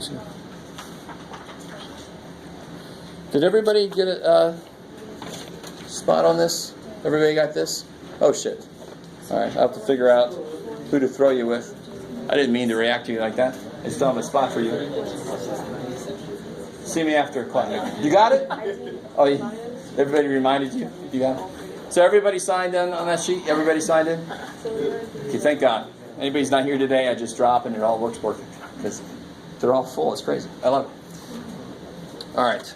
see. Did everybody get a spot on this? Everybody got this? Oh shit. Alright, I'll have to figure out who to throw you with. I didn't mean to react to you like that. I still have a spot for you. See me after class. You got it? Oh, everybody reminded you? You got it? So everybody signed in on that sheet? Everybody signed in? Okay, thank God. Anybody's not here today, I just drop and it all works perfect. Because they're all full. It's crazy. I love it. Alright.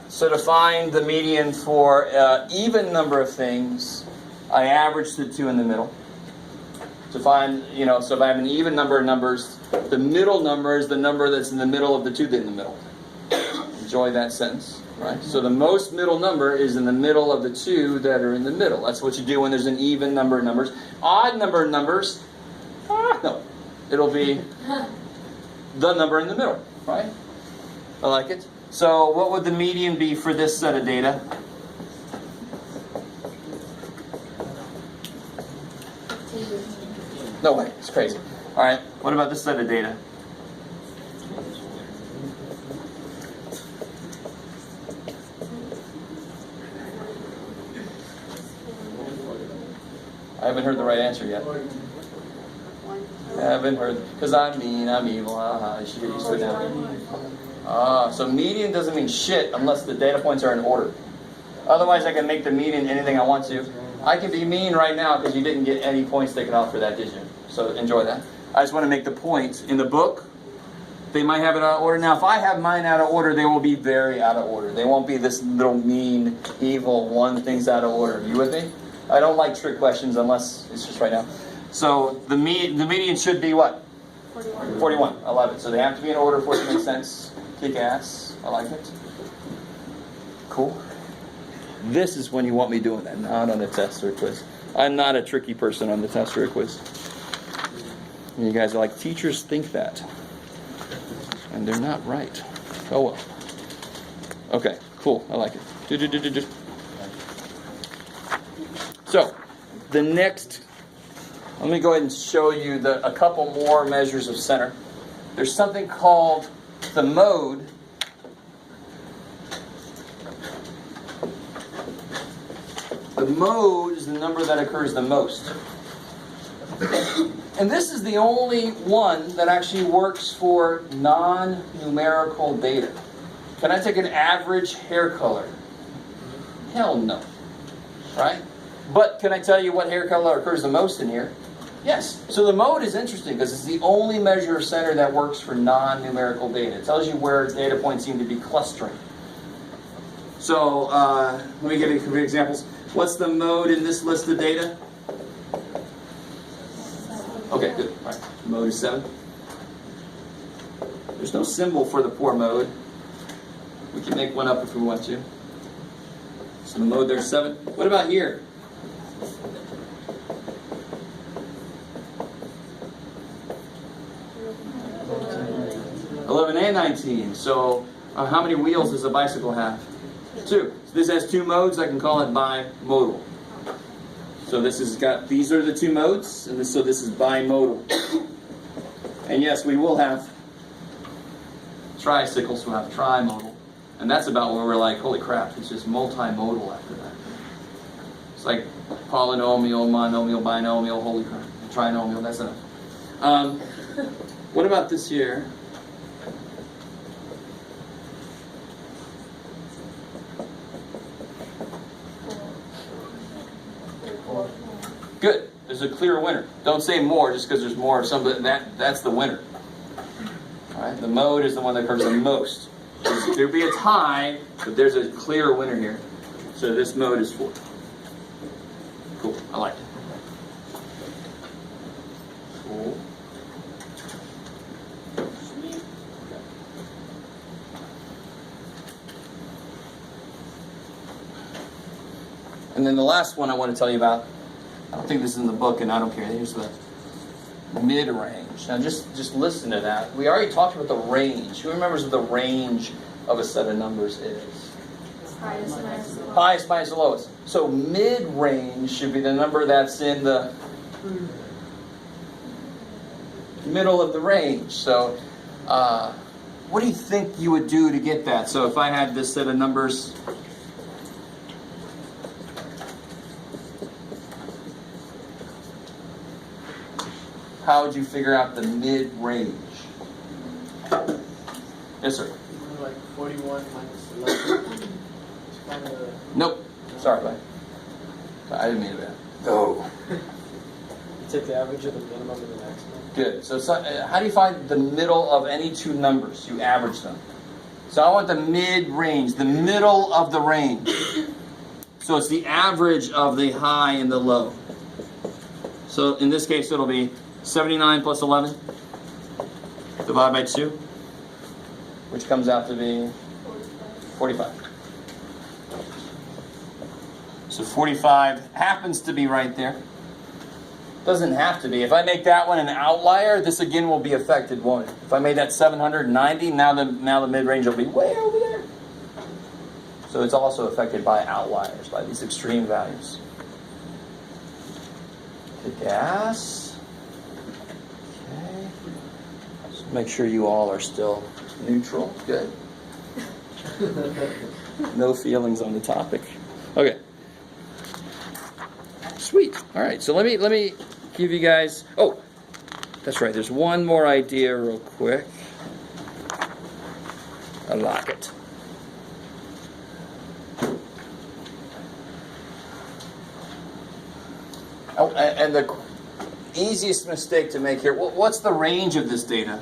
So to find the median for even number of things, I average the two in the middle. To find, so if I have an even number of numbers, the middle number is the number that's in the middle of the two that in the middle. Enjoy that sentence, right? So the most middle number is in the middle of the two that are in the middle. That's what you do when there's an even number of numbers. Odd number of numbers, no. It'll be the number in the middle, right? I like it. So what would the median be for this set of data? No way, it's crazy. All right, what about this set of data? I haven't heard the right answer yet. I haven't heard, because I'm mean, I'm evil. You should get used to it now. So median doesn't mean shit unless the data points are in order. Otherwise, I can make the median anything I want to. I can be mean right now because you didn't get any points taken off for that, did you? So enjoy that. I just want to make the points. In the book, they might have it out of order. Now, if I have mine out of order, they will be very out of order. They won't be this little mean, evil, one thing's out of order. You with me? I don't like trick questions unless it's just right now. So the median should be what? 41. 41. I love it. So they have to be in order for it to make sense. Kick ass. I like it. Cool. This is when you want me doing that, not on the test or quiz. I'm not a tricky person on the test or quiz. And you guys are like, teachers think that. And they're not right. Oh well. Okay, cool. I like it. So, the next, let me go ahead and show you a couple more measures of center. There's something called the mode. The mode is the number that occurs the most. And this is the only one that actually works for non-numerical data. Can I take an average hair color? Hell no. Right? But can I tell you what hair color occurs the most in here? Yes. So the mode is interesting because it's the only measure of center that works for non-numerical data. It tells you where data points seem to be clustering. So let me give you a few examples. What's the mode in this list of data? Okay, good. All right. The mode is 7. There's no symbol for the poor mode. We can make one up if we want to. So the mode there's 7. What about here? $11 and 19. So how many wheels does a bicycle have? 2. So this has 2 modes. I can call it bimodal. So this has got, these are the 2 modes, and so this is bimodal. And yes, we will have tricycles, we'll have trimodal. And that's about where we're like, holy crap, it's just multimodal after that. It's like polynomial, monomial, binomial, holy crap, trinomial, that's enough. What about this here? Good. There's a clear winner. Don't say more just because there's more of something. That's the winner. All right. The mode is the one that occurs the most. There'll be a tie, but there's a clear winner here. So this mode is 4. Cool. I like it. Cool. And then the last one I want to tell you about, I don't think this is in the book, and I don't care. Here's the mid-range. Now, just listen to that. We already talked about the range. Who remembers what the range of a set of numbers is? Highest minus the lowest. Highest minus the lowest. So mid-range should be the number that's in the middle of the range. So what do you think you would do to get that? So if I had this set of numbers, how would you figure out the mid-range? Yes, sir. Like 41 minus 11. Nope. Sorry, bud. I didn't mean that. No. You take the average of the minimum and the maximum. Good. So how do you find the middle of any two numbers? You average them. So I want the mid-range, the middle of the range. So it's the average of the high and the low. So in this case, it'll be 79 plus 11 divided by 2, which comes out to be 45. So 45 happens to be right there. Doesn't have to be. If I make that one an outlier, this again will be affected, won't it? If I made that 790, now the mid-range will be way over there. So it's also affected by outliers, by these extreme values. The gas. Okay. So make sure you all are still neutral. Good. No feelings on the topic. Okay. Sweet. All right. So let me give you guys. Oh, that's right. There's one more idea, real quick. Unlock it. Oh, and the easiest mistake to make here. What's the range of this data?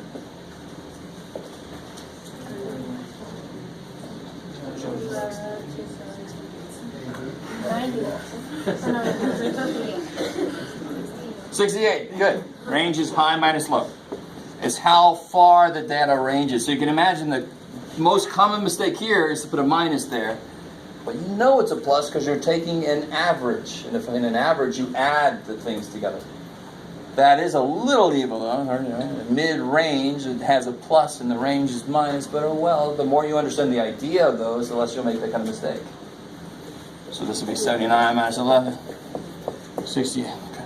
$68. Good. Range is high minus low. It's how far the data ranges. So you can imagine the most common mistake here is to put a minus there. But you know it's a plus because you're taking an average. And if in an average, you add the things together. That is a little evil, though. Mid-range, it has a plus and the range is minus. But oh well, the more you understand the idea of those, the less you'll make that kind of mistake. So this will be 79 minus 11. 68. Okay.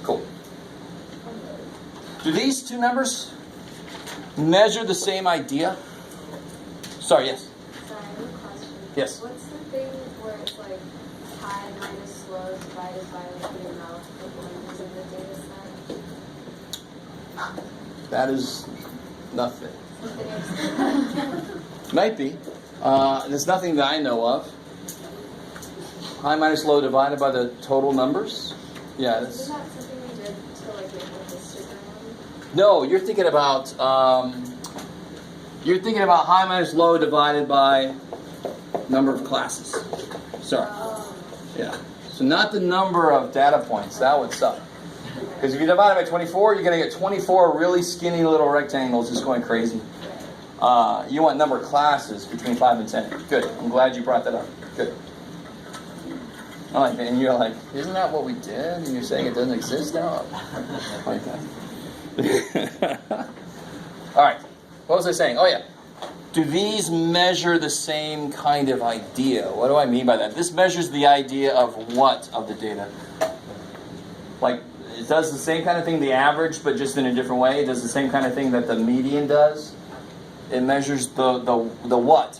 Cool. Do these two numbers measure the same idea? Sorry, yes? Sorry, I have a question. Yes. What's the thing where it's like high minus low divided by like the amount of ones in the data set? That is nothing. Something else. Might be. There's nothing that I know of. High minus low divided by the total numbers? Yeah. Isn't that something we did to like make a histogram? No, you're thinking about high minus low divided by number of classes. Sorry. Yeah. So not the number of data points. That would suck. Because if you divide it by 24, you're going to get 24 really skinny little rectangles just going crazy. You want number of classes between 5 and 10. Good. I'm glad you brought that up. Good. I like that. And you're like, isn't that what we did? And you're saying it doesn't exist now? Like that. All right. What was I saying? Oh, yeah. Do these measure the same kind of idea? What do I mean by that? This measures the idea of what of the data? Like, it does the same kind of thing, the average, but just in a different way. It does the same kind of thing that the median does. It measures the what?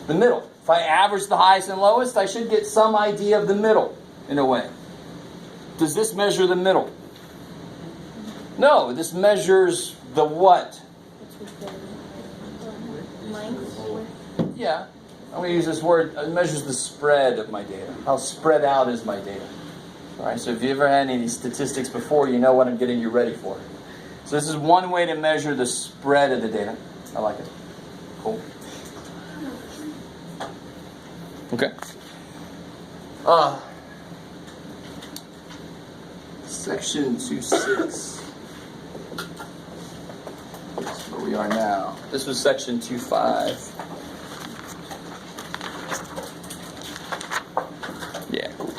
The middle. If I average the highest and lowest, I should get some idea of the middle, in a way. Does this measure the middle? No, this measures the what? Yeah, I'm going to use this word. It measures the spread of my data. How spread out is my data? All right, so if you ever had any statistics before, you know what I'm getting you ready for. So this is one way to measure the spread of the data. I like it. Cool. Okay. Section 2.6. That's where we are now. This was section 2.5. Yeah, cool.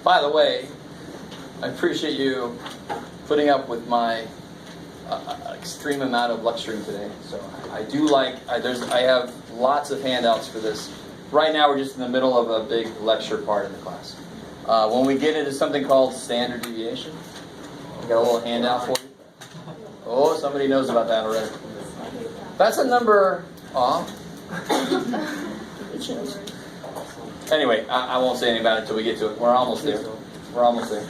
By the way, I appreciate you putting up with my extreme amount of lecturing today. So I do like, I have lots of handouts for this. Right now we're just in the middle of a big lecture part of the class. When we get into something called standard deviation, we got a little handout for you. Oh, somebody knows about that already. That's a number. Anyway, I won't say anything about it until we get to it. We're almost there. We're almost there.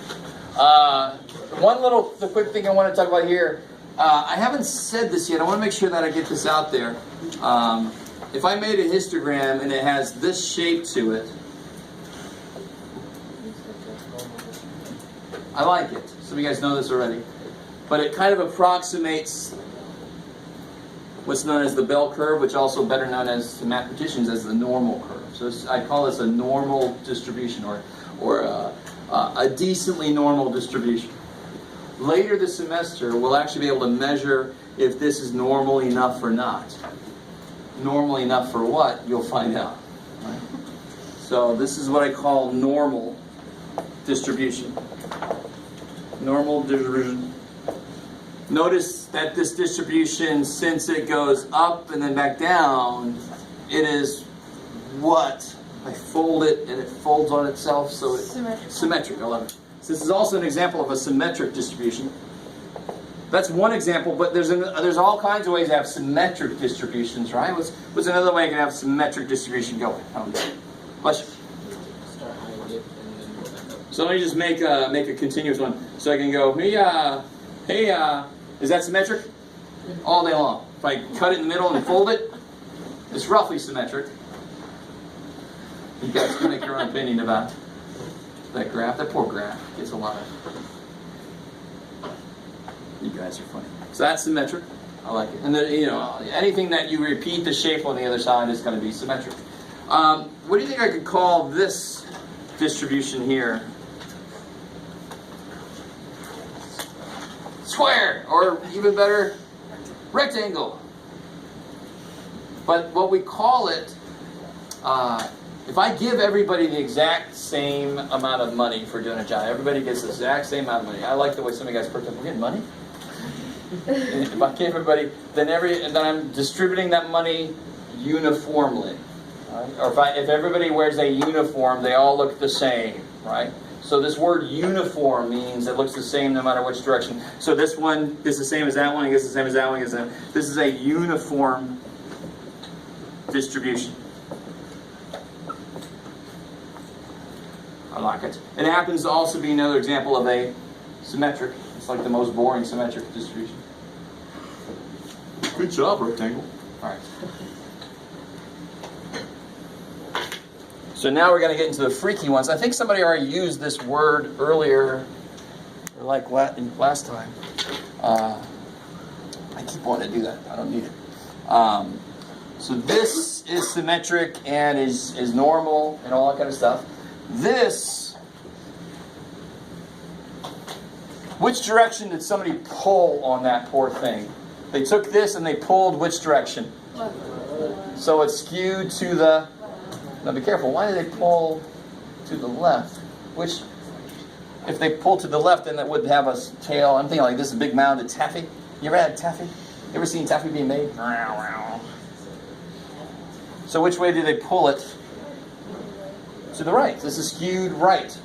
The quick thing I want to talk about here. I haven't said this yet. I want to make sure that I get this out there. If I made a histogram and it has this shape to it, I like it. Some of you guys know this already. But it kind of approximates what's known as the bell curve, which also better known as to mathematicians as the normal curve. So I call this a normal distribution or a decently normal distribution. Later this semester, we'll actually be able to measure if this is normal enough or not. Normal enough for what? You'll find out. Right? So this is what I call normal distribution. Normal distribution. Notice that this distribution, since it goes up and then back down, it is what? I fold it and it folds on itself, so it's symmetric. I love it. So this is also an example of a symmetric distribution. That's one example, but there's all kinds of ways to have symmetric distributions, right? What's another way I can have symmetric distribution going? Bless you. So let me just make a continuous one. So I can go, hey, is that symmetric? All day long. If I cut it in the middle and fold it, it's roughly symmetric. You guys can make your own opinion about that graph. That poor graph gets a lot of... You guys are funny. So that's symmetric. I like it. And then, anything that you repeat the shape on the other side is going to be symmetric. What do you think I could call this distribution here? Square, or even better, rectangle. But what we call it, if I give everybody the exact same amount of money for doing a job, everybody gets the exact same amount of money. I like the way some of you guys perked up. We're getting money? If I give everybody, then I'm distributing that money uniformly. Right? Or if everybody wears a uniform, they all look the same, right? So this word uniform means it looks the same no matter which direction. So this one is the same as that one, it gets the same as that one. This is a uniform distribution. I like it. It happens to also be another example of a symmetric. It's like the most boring symmetric distribution. Good job, rectangle. All right. So now we're going to get into the freaky ones. I think somebody already used this word earlier, or like last time. I keep wanting to do that. I don't need it. So this is symmetric and is normal and all that kind of stuff. This, which direction did somebody pull on that poor thing? They took this and they pulled which direction? So it's skewed to the... Now be careful, why did they pull to the left? Which, if they pull to the left, then that would have a tail. I'm thinking like this is a big mound of taffy. You ever had taffy? You ever seen taffy being made? So which way did they pull it? To the right. This is skewed right.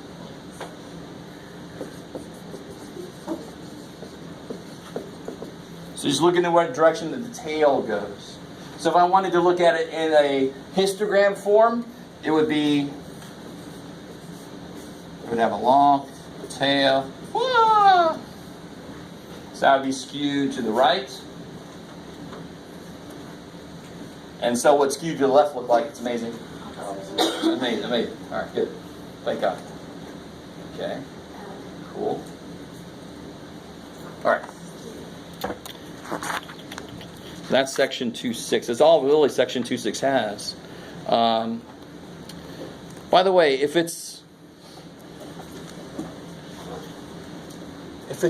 So just looking at what direction the tail goes. So if I wanted to look at it in a histogram form, it would have a long tail. So that would be skewed to the right. And so what skewed to the left look like? It's amazing. Amazing. All right, good. Thank God. Okay. Cool. All right. That's section 2.6. That's all really section 2.6 has. By the way, if it's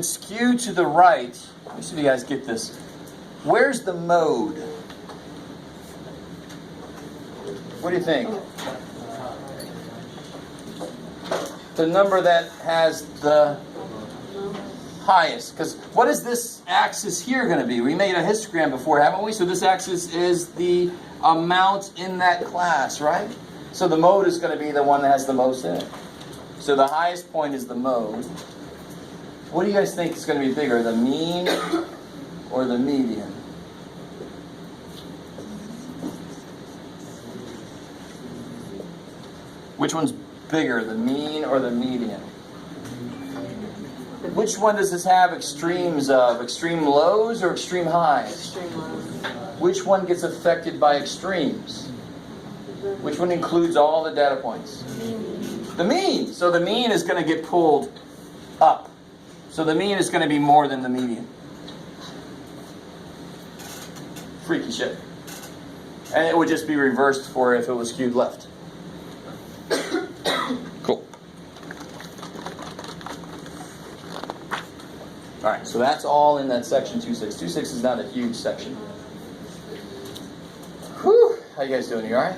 skewed to the right, let me see if you guys get this. Where's the mode? What do you think? The number that has the highest. Because what is this axis here going to be? We made a histogram before, haven't we? So this axis is the amount in that class, right? So the mode is going to be the one that has the most in it. So the highest point is the mode. What do you guys think is going to be bigger, the mean or the median? Which one's bigger, the mean or the median? Which one does this have extremes of? Extreme lows or extreme highs? Extreme lows. Which one gets affected by extremes? Which one includes all the data points? The mean. So the mean is going to get pulled up. So the mean is going to be more than the median. Freaky shit. And it would just be reversed for if it was skewed left. Cool. Alright, so that's all in that section 2.6. 2.6 is not a huge section. Whew. How you guys doing? You alright?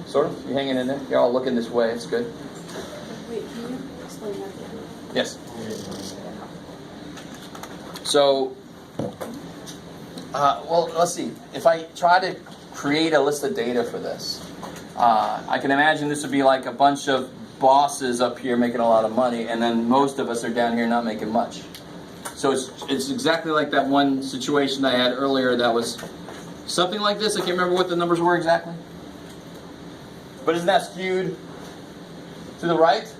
Sort of? You hanging in there? You're all looking this way. It's good. Wait, can you explain that again? Yes. So, well, let's see. If I try to create a list of data for this, I can imagine this would be like a bunch of bosses up here making a lot of money, and then most of us are down here not making much. So it's exactly like that one situation I had earlier that was something like this. I can't remember what the numbers were exactly. But isn't that skewed to the right?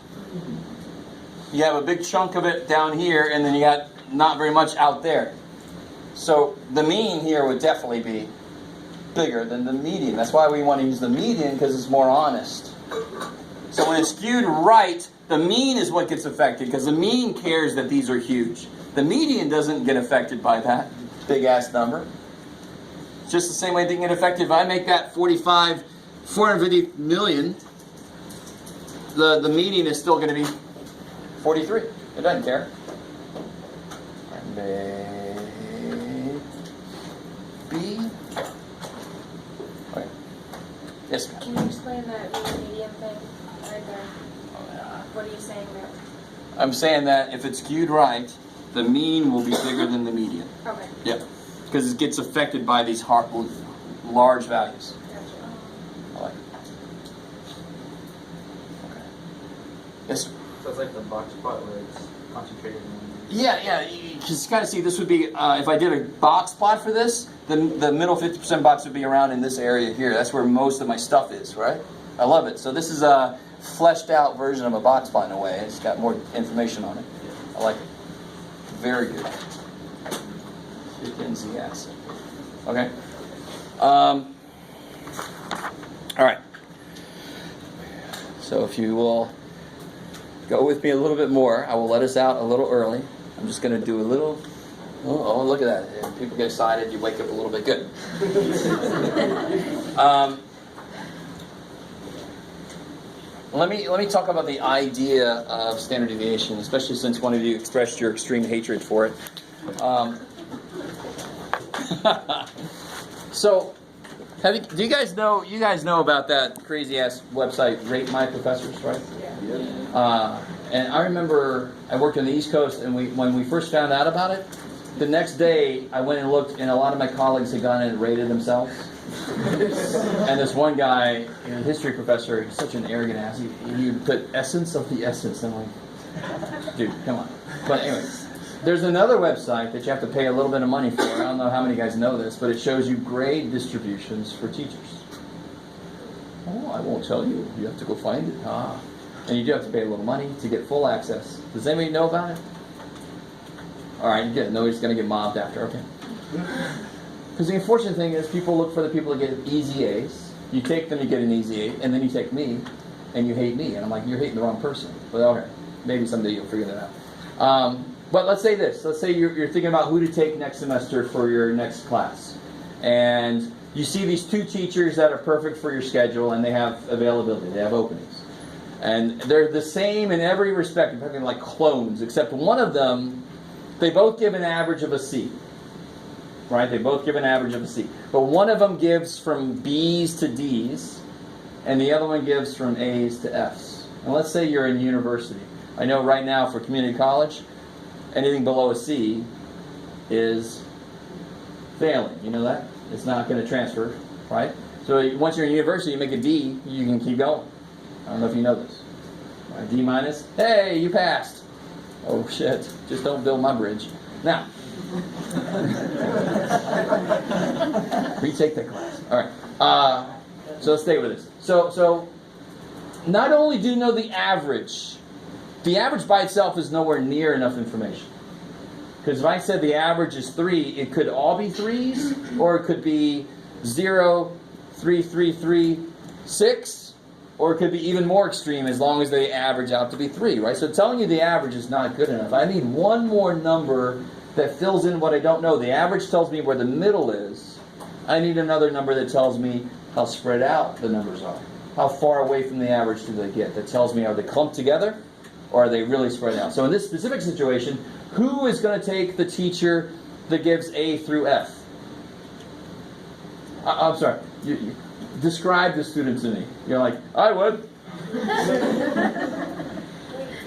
You have a big chunk of it down here, and then you got not very much out there. So the mean here would definitely be bigger than the median. That's why we want to use the median, because it's more honest. So when it's skewed right, the mean is what gets affected, because the mean cares that these are huge. The median doesn't get affected by that big ass number. It's just the same way they get affected. If I make that 450 million, the median is still going to be 43. It doesn't care. B. Okay. Yes, ma'am. Can you explain that median thing right there? What are you saying there? I'm saying that if it's skewed right, the mean will be bigger than the median. Okay. Yep. Because it gets affected by these large values. Gotcha. I like it. Okay. Yes, sir. So it's like the box plot where it's concentrated in. Yeah. You can kind of see this would be, if I did a box plot for this, the middle 50% box would be around in this area here. That's where most of my stuff is, right? I love it. So this is a fleshed out version of a box plot in a way. It's got more information on it. I like it. Very good. Chickens, yes. Okay. All right. So if you will go with me a little bit more, I will let us out a little early. I'm just going to do a little. Oh, look at that! If people get excited, you wake up a little bit. Good. Let me talk about the idea of standard deviation, especially since one of you expressed your extreme hatred for it. So, do you guys know? You guys know about that crazy ass website, Rate My Professors, right? Yeah. And I remember I worked on the East Coast, and when we first found out about it, the next day I went and looked, and a lot of my colleagues had gone in and rated themselves. And this one guy, a history professor, he's such an arrogant ass. He would put essence of the essence. I'm like, dude, come on. But anyway, there's another website that you have to pay a little bit of money for. I don't know how many guys know this, but it shows you grade distributions for teachers. Oh, I won't tell you. You have to go find it. And you do have to pay a little money to get full access. Does anybody know about it? All right, good. Nobody's going to get mobbed after. Okay. Because the unfortunate thing is people look for the people that get easy A's. You take them, you get an easy A, and then you take me, and you hate me. And I'm like, you're hating the wrong person. But okay, maybe someday you'll figure that out. But let's say this. Let's say you're thinking about who to take next semester for your next class. And you see these two teachers that are perfect for your schedule, and they have availability. They have openings. And they're the same in every respect. You're talking like clones, except one of them, they both give an average of a C. Right? They both give an average of a C. But one of them gives from B's to D's, and the other one gives from A's to F's. And let's say you're in university. I know right now for community college, anything below a C is failing. You know that? It's not going to transfer. right? So once you're in university, you make a D, you can keep going. I don't know if you know this. Right, D minus, hey, you passed. Oh shit, just don't build my bridge. Now, retake that class. All right, so let's stay with this. So not only do you know the average by itself is nowhere near enough information. Because if I said the average is 3, it could all be 3s, or it could be 0, 3, 3, 3, 6, or it could be even more extreme as long as they average out to be 3, right? So telling you the average is not good enough. I need one more number that fills in what I don't know. The average tells me where the middle is. I need another number that tells me how spread out the numbers are. How far away from the average do they get? That tells me, are they clumped together, or are they really spread out? So in this specific situation, who is going to take the teacher that gives A through F? I'm sorry. You describe the student to me. You're like, I would. Wait,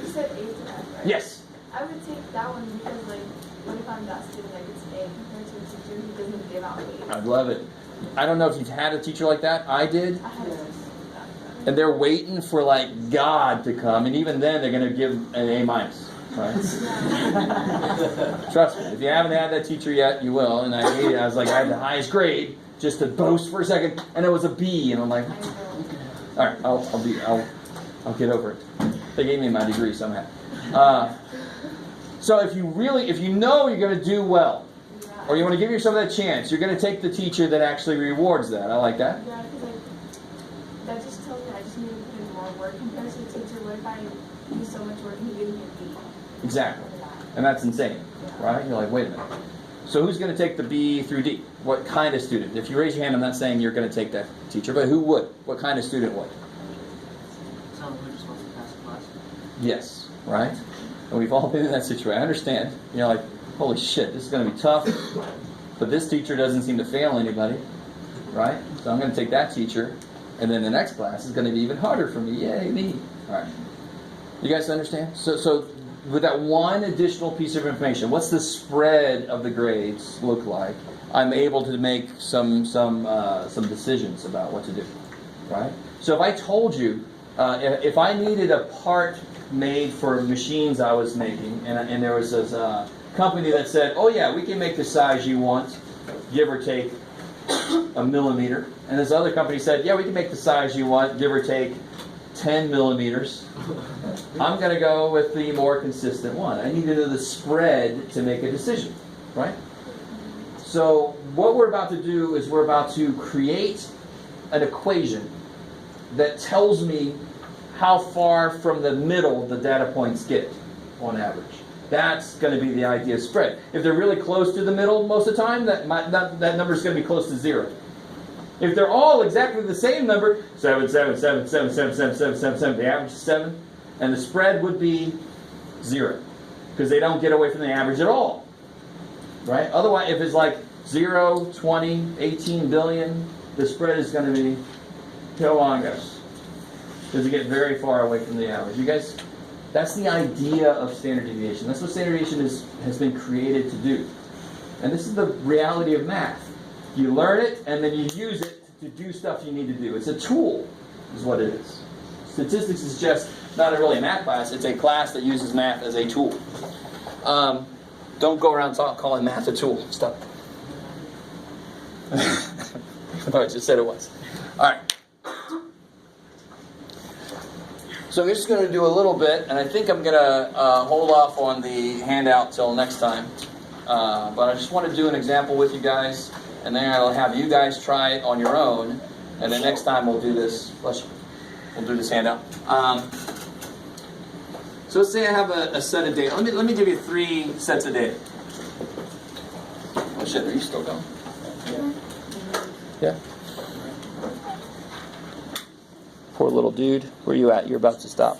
you said A to F, right? Yes. I would take that one because, like, what if I'm that student that gets A compared to a teacher who doesn't give out A? I love it. I don't know if you've had a teacher like that. I did. I had a teacher like that. And they're waiting for, like, God to come. And even then, they're going to give an A minus. Right? Trust me. If you haven't had that teacher yet, you will. And I hated it. I was like, I had the highest grade just to boast for a second. And it was a B. And I'm like, all right, I'll get over it. They gave me my degree, so I'm happy. So if you know you're going to do well, or you want to give yourself that chance, you're going to take the teacher that actually rewards that. I like that. Yeah, because, like, that just tells me I just need to put in more work compared to a teacher. What if I do so much work and he gives me a B? Exactly. And that's insane, right? You're like, wait a minute. So who's going to take the B through D? What kind of student? If you raise your hand, I'm not saying you're going to take that teacher, but who would? What kind of student would? Someone who just wants to pass the class. Yes, right? And we've all been in that situation. I understand. You're like, holy shit, this is going to be tough. But this teacher doesn't seem to fail anybody, right? So I'm going to take that teacher, and then the next class is going to be even harder for me. Yay, me. All right. You guys understand? So with that one additional piece of information, what's the spread of the grades look like? I'm able to make some decisions about what to do, right? So if I told you, if I needed a part made for machines I was making, and there was this company that said, oh yeah, we can make the size you want, give or take a millimeter, and this other company said, yeah, we can make the size you want, give or take 10 millimeters. I'm going to go with the more consistent one. I need to know the spread to make a decision, right? So what we're about to do is we're about to create an equation that tells me how far from the middle the data points get on average. That's going to be the idea of spread. If they're really close to the middle most of the time, that number is going to be close to 0. If they're all exactly the same number, 7, 7, 7, 7, 7, 7, 7, 7, 7, the average is 7, and the spread would be 0, because they don't get away from the average at all, right? Otherwise, if it's like 0, 20, 18 billion, the spread is going to be humongous, because you get very far away from the average. You guys, that's the idea of standard deviation. That's what standard deviation has been created to do. And this is the reality of math. You learn it, and then you use it to do stuff you need to do. It's a tool, is what it is. Statistics is just not really a math class. It's a class that uses math as a tool. Don't go around calling math a tool. Stop. Oh, I just said it was. All right. So I'm just going to do a little bit, and I think I'm going to hold off on the handout till next time. But I just want to do an example with you guys, and then I'll have you guys try it on your own, and then next time we'll do this. We'll do this handout. So let's say I have a set of data. Let me give you 3 sets of data. Oh shit, are you still going? Yeah. Poor little dude. Where are you at? You're about to stop.